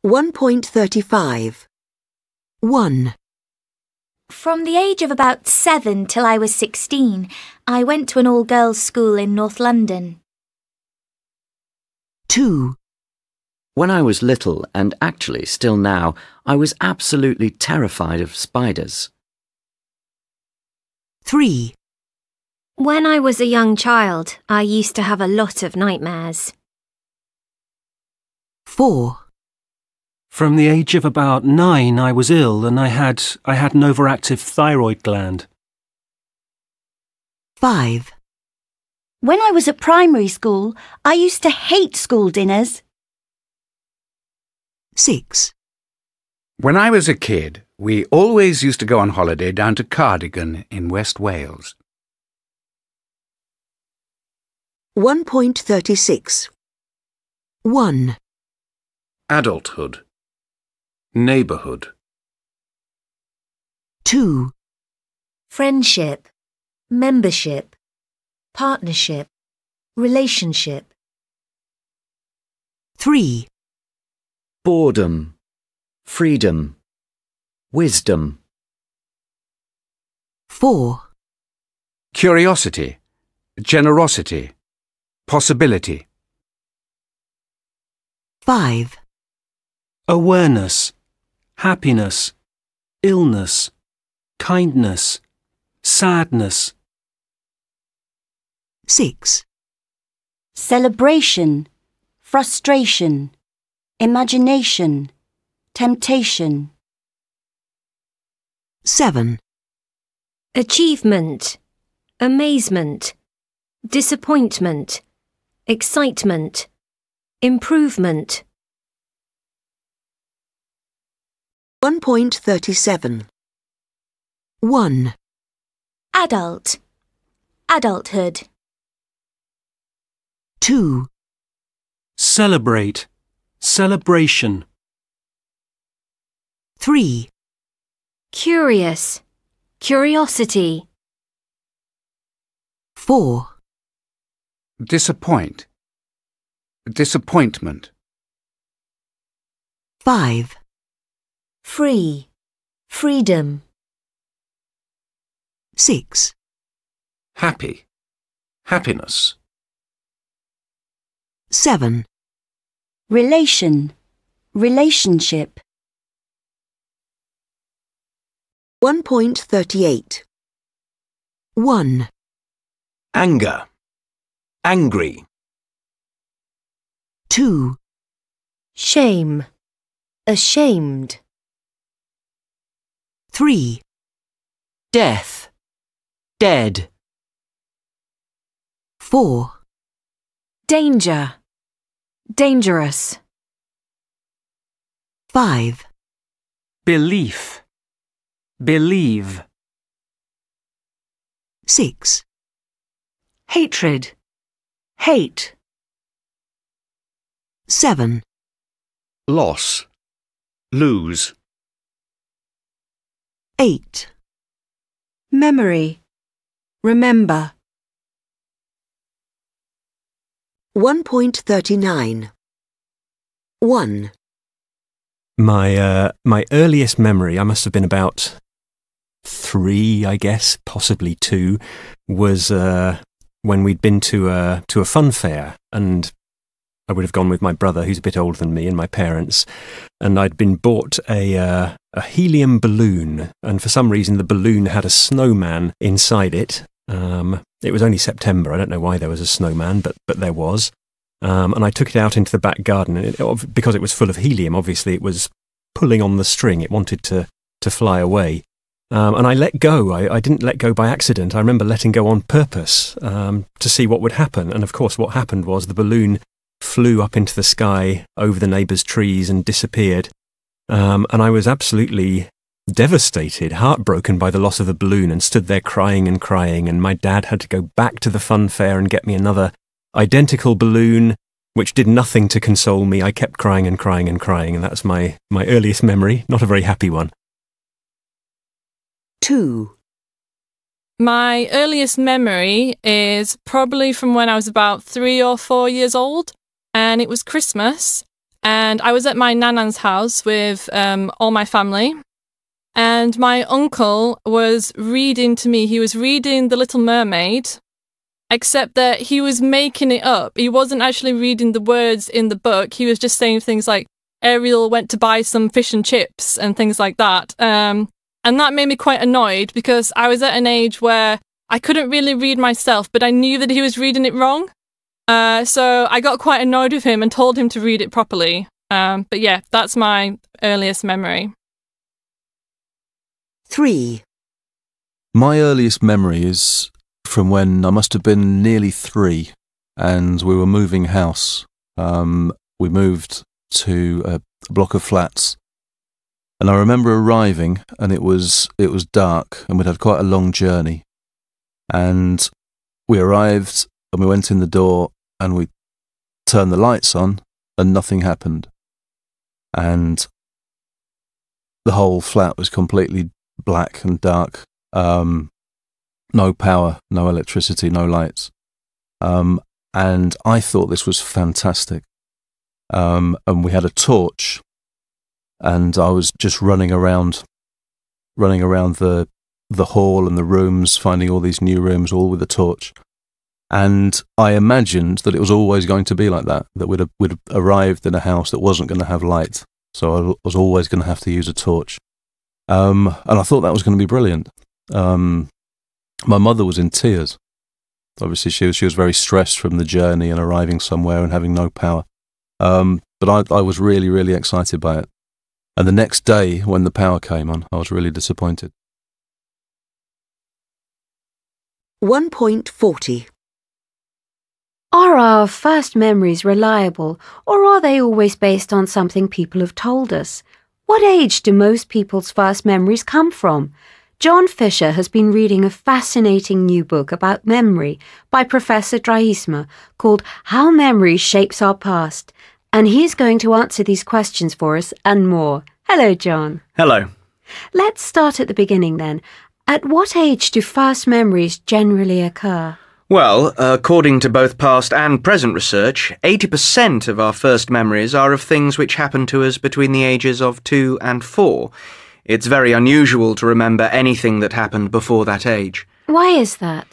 1.35. 1, From the age of about 7 till I was 16, I went to an all-girls school in North London. 2, When I was little, and actually still now, I was absolutely terrified of spiders. 3, When I was a young child, I used to have a lot of nightmares. 4, From the age of about 9, I was ill and I had an overactive thyroid gland. 5, When I was at primary school, I used to hate school dinners. 6, When I was a kid, we always used to go on holiday down to Cardigan in West Wales. 1.36. 1, Adulthood. Neighbourhood. 2, Friendship, membership, partnership, relationship. 3, Boredom, freedom, wisdom. 4, Curiosity. Generosity. Possibility. 5, Awareness, happiness, illness, kindness, sadness. 6, Celebration, frustration, imagination, temptation. 7, Achievement, amazement, disappointment, excitement, improvement. 1.37. 1, Adult, adulthood. 2, Celebrate, celebration. 3, Curious, curiosity. 4, Disappoint. Disappointment. 5, Free, freedom. 6, Happy. Happiness. 7, Relation, relationship. 1.38. 1, Anger. Angry. 2, Shame, ashamed. 3, Death. Dead. 4, Danger, dangerous. 5, Belief, believe. 6, Hatred, hate. 7, Loss. Lose. 8, Memory, remember. 1.39. 1, My earliest memory, I must have been about 3, I guess, possibly 2, was when we'd been to a fun fair, and I would have gone with my brother, who's a bit older than me, and my parents, and I'd been bought a helium balloon, and for some reason the balloon had a snowman inside it. It was only September. I don't know why there was a snowman, but there was. And I took it out into the back garden, and because it was full of helium, obviously it was pulling on the string. It wanted to fly away. And I let go. I didn't let go by accident. I remember letting go on purpose to see what would happen. And of course, what happened was the balloon flew up into the sky over the neighbours' trees and disappeared. And I was absolutely devastated, heartbroken by the loss of the balloon, and stood there crying and crying. And my dad had to go back to the fun fair and get me another identical balloon, which did nothing to console me. I kept crying and crying and crying, and that's my earliest memory. Not a very happy one. 2, My earliest memory is probably from when I was about 3 or 4 years old, and it was Christmas, and I was at my nanan's house with all my family. And my uncle was reading to me. He was reading The Little Mermaid, except that he was making it up. He wasn't actually reading the words in the book. He was just saying things like, Ariel went to buy some fish and chips and things like that. And that made me quite annoyed because I was at an age where I couldn't really read myself, but I knew that he was reading it wrong. So I got quite annoyed with him and told him to read it properly. But yeah, that's my earliest memory. 3. My earliest memory is from when I must have been nearly 3 and we were moving house. We moved to a block of flats and I remember arriving and it was dark and we'd had quite a long journey, and we arrived and we went in the door and we turned the lights on and nothing happened, and the whole flat was completely black and dark. No power, no electricity, no lights. And I thought this was fantastic. And we had a torch, and I was just running around the hall and the rooms, finding all these new rooms, all with a torch. And I imagined that it was always going to be like that we'd arrived in a house that wasn't going to have light, so I was always going to have to use a torch. And I thought that was going to be brilliant. My mother was in tears. Obviously, she was very stressed from the journey and arriving somewhere and having no power. But I was really, really excited by it. And the next day, when the power came on, I was really disappointed. 1.40. Are our first memories reliable, or are they always based on something people have told us? What age do most people's first memories come from? John Fisher has been reading a fascinating new book about memory by Professor Draisma called How Memory Shapes Our Past, and he's going to answer these questions for us and more. Hello, John. Hello. Let's start at the beginning then. At what age do first memories generally occur? Well, according to both past and present research, 80% of our first memories are of things which happened to us between the ages of 2 and 4. It's very unusual to remember anything that happened before that age. Why is that?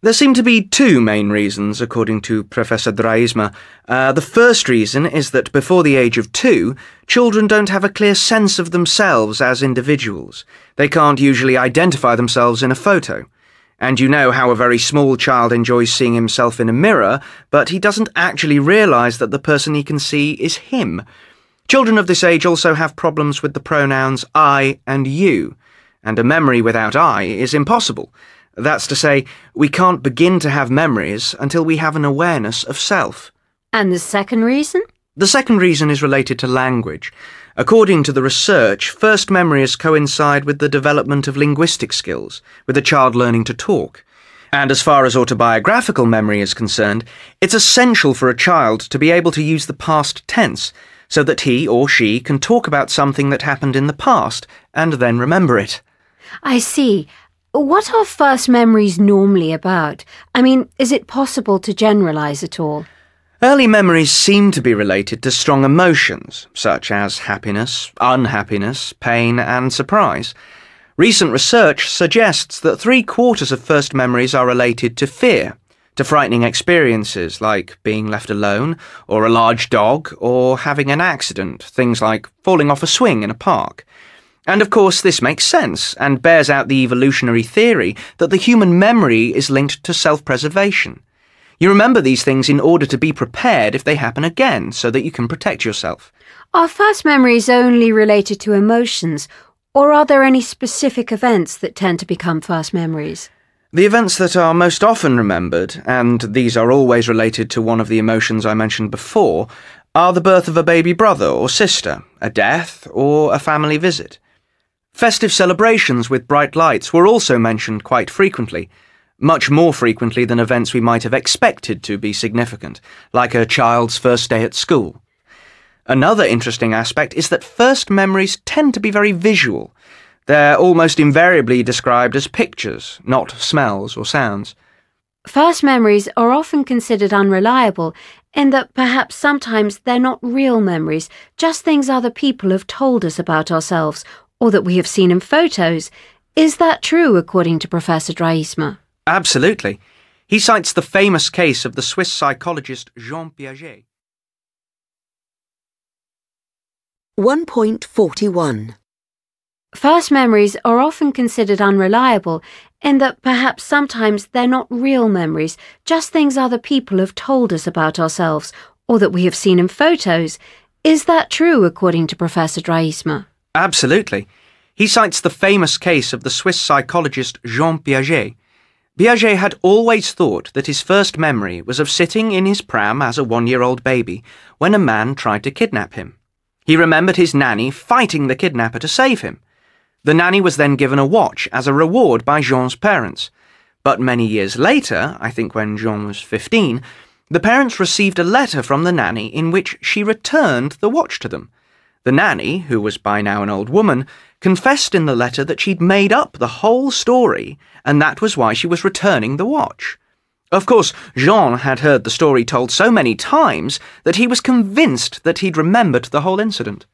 There seem to be 2 main reasons, according to Professor Draisma. The first reason is that before the age of 2, children don't have a clear sense of themselves as individuals. They can't usually identify themselves in a photo. And you know how a very small child enjoys seeing himself in a mirror, but he doesn't actually realise that the person he can see is him. Children of this age also have problems with the pronouns I and you, and a memory without I is impossible. That's to say, we can't begin to have memories until we have an awareness of self. And the second reason? The second reason is related to language. According to the research, first memories coincide with the development of linguistic skills, with a child learning to talk. And as far as autobiographical memory is concerned, it's essential for a child to be able to use the past tense, so that he or she can talk about something that happened in the past and then remember it. I see. What are first memories normally about? I mean, is it possible to generalise at all? Early memories seem to be related to strong emotions, such as happiness, unhappiness, pain, and surprise. Recent research suggests that 3/4 of first memories are related to fear, to frightening experiences like being left alone, or a large dog, or having an accident, things like falling off a swing in a park. And of course this makes sense, and bears out the evolutionary theory that the human memory is linked to self-preservation. You remember these things in order to be prepared if they happen again, so that you can protect yourself. Are first memories only related to emotions, or are there any specific events that tend to become first memories? The events that are most often remembered, and these are always related to one of the emotions I mentioned before, are the birth of a baby brother or sister, a death, or a family visit. Festive celebrations with bright lights were also mentioned quite frequently, much more frequently than events we might have expected to be significant, like a child's first day at school. Another interesting aspect is that first memories tend to be very visual. They're almost invariably described as pictures, not smells or sounds. First memories are often considered unreliable, in that perhaps sometimes they're not real memories, just things other people have told us about ourselves or that we have seen in photos. Is that true, according to Professor Draisma? Absolutely. He cites the famous case of the Swiss psychologist Jean Piaget. 1.41. First memories are often considered unreliable in that perhaps sometimes they're not real memories, just things other people have told us about ourselves or that we have seen in photos. Is that true, according to Professor Draisma? Absolutely. He cites the famous case of the Swiss psychologist Jean Piaget. Piaget had always thought that his first memory was of sitting in his pram as a 1-year-old baby when a man tried to kidnap him. He remembered his nanny fighting the kidnapper to save him. The nanny was then given a watch as a reward by Jean's parents. But many years later, I think when Jean was 15, the parents received a letter from the nanny in which she returned the watch to them. The nanny, who was by now an old woman, confessed in the letter that she'd made up the whole story, and that was why she was returning the watch. Of course, Jean had heard the story told so many times that he was convinced that he'd remembered the whole incident.